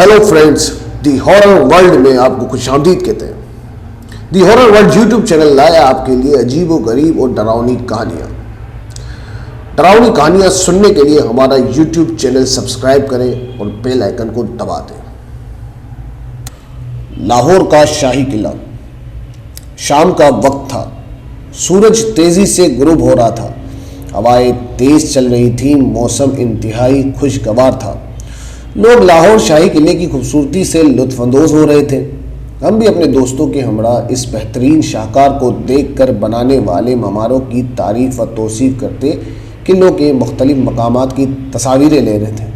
Hello friends, दी horror world में आपको खुशामदीद कहते हैं। दी हॉरर वर्ल्ड यूट्यूब चैनल लाया आपके लिए अजीब व गरीब और डरावनी कहानियाँ। डरावनी कहानियाँ सुनने के लिए हमारा यूट्यूब चैनल सब्सक्राइब करें और बेल आइकन को दबा दें। लाहौर का शाही किला। शाम का वक्त था। सूरज तेजी से गुरूब हो रहा था। हवाएं तेज चल रही थी। मौसम इंतहाई खुशगवार था। लोग लाहौर शाही किले की खूबसूरती से लुत्फानंदोज हो रहे थे। हम भी अपने दोस्तों के हमरा इस बेहतरीन शाहकार को देखकर बनाने वाले ममारों की तारीफ व तौसीफ करते किलों के मुख्तलिफ मकामात की तस्वीरें ले रहे थे।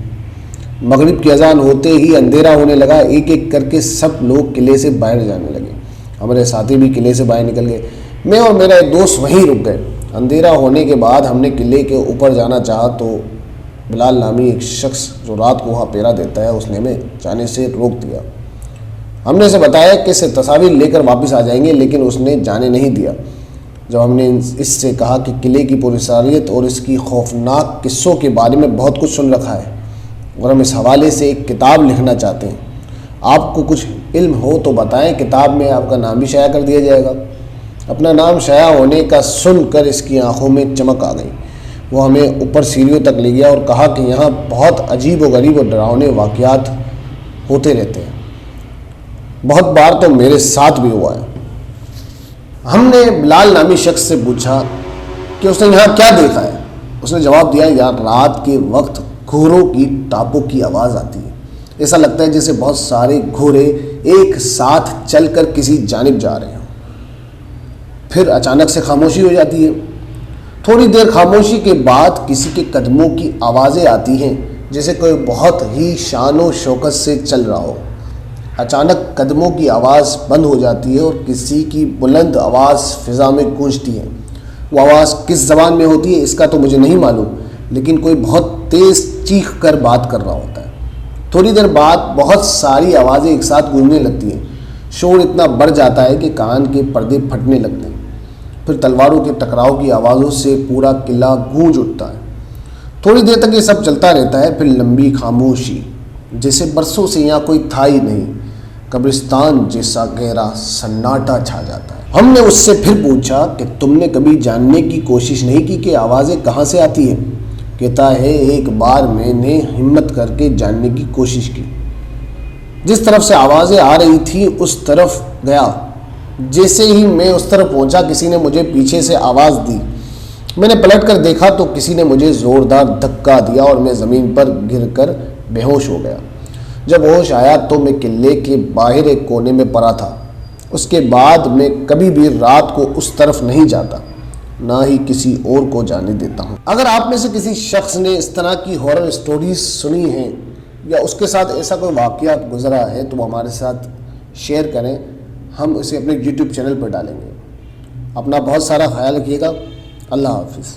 मगरिब की अजान होते ही अंधेरा होने लगा। एक एक करके सब लोग किले से बाहर जाने लगे। हमारे साथी भी किले से बाहर निकल गए। मैं और मेरा एक दोस्त वहीं रुक गए। अंधेरा होने के बाद हमने किले के ऊपर जाना चाहा तो बिलाल नामी एक शख्स जो रात को वहाँ पहरा देता है उसने हमें जाने से रोक दिया। हमने उसे बताया कि इसे तस्वीर लेकर वापस आ जाएंगे, लेकिन उसने जाने नहीं दिया। जब हमने इससे कहा कि किले की पुरस्कारियत और इसकी खौफनाक किस्सों के बारे में बहुत कुछ सुन रखा है और हम इस हवाले से एक किताब लिखना चाहते हैं, आपको कुछ इल्म हो तो बताएं, किताब में आपका नाम भी शाया कर दिया जाएगा। अपना नाम शाया होने का सुनकर इसकी आंखों में चमक आ गई। वो हमें ऊपर सीढ़ियों तक ले गया और कहा कि यहाँ बहुत अजीब व गरीब और डरावने वाक़यात होते रहते हैं। बहुत बार तो मेरे साथ भी हुआ है। हमने बिलाल नामी शख्स से पूछा कि उसने यहाँ क्या देखा है। उसने जवाब दिया, यार रात के वक्त घोड़ों की टापों की आवाज़ आती है। ऐसा लगता है जैसे बहुत सारे घोड़े एक साथ चलकर किसी जानिब जा रहे हों। फिर अचानक से खामोशी हो जाती है। थोड़ी देर खामोशी के बाद किसी के कदमों की आवाज़ें आती हैं, जैसे कोई बहुत ही शान व शौकत से चल रहा हो। अचानक कदमों की आवाज़ बंद हो जाती है और किसी की बुलंद आवाज़ फ़िज़ा में गूंजती है। वो आवाज़ किस ज़बान में होती है इसका तो मुझे नहीं मालूम, लेकिन कोई बहुत तेज़ चीख कर बात कर रहा होता है। थोड़ी देर बाद बहुत सारी आवाज़ें एक साथ गूंजने लगती हैं। शोर इतना बढ़ जाता है कि कान के पर्दे फटने लगते हैं। फिर तलवारों के टकराव की आवाज़ों से पूरा किला गूंज उठता है। थोड़ी देर तक ये सब चलता रहता है। फिर लंबी खामोशी, जैसे बरसों से यहाँ कोई था ही नहीं। कब्रिस्तान जैसा गहरा सन्नाटा छा जाता है। हमने उससे फिर पूछा कि तुमने कभी जानने की कोशिश नहीं की कि आवाज़ें कहाँ से आती हैं। कहता है, एक बार मैंने हिम्मत करके जानने की कोशिश की। जिस तरफ से आवाज़ें आ रही थी उस तरफ गया। जैसे ही मैं उस तरफ पहुंचा, किसी ने मुझे पीछे से आवाज़ दी। मैंने पलट कर देखा तो किसी ने मुझे ज़ोरदार धक्का दिया और मैं ज़मीन पर गिरकर बेहोश हो गया। जब होश आया तो मैं किले के बाहर एक कोने में पड़ा था। उसके बाद मैं कभी भी रात को उस तरफ नहीं जाता, ना ही किसी और को जाने देता हूँ। अगर आप में से किसी शख्स ने इस तरह की हॉरर स्टोरीज सुनी हैं या उसके साथ ऐसा कोई वाक़या गुजरा है तो वो हमारे साथ शेयर करें। हम उसे अपने YouTube चैनल पर डालेंगे। अपना बहुत सारा ख्याल रखिएगा। अल्लाह हाफिज़।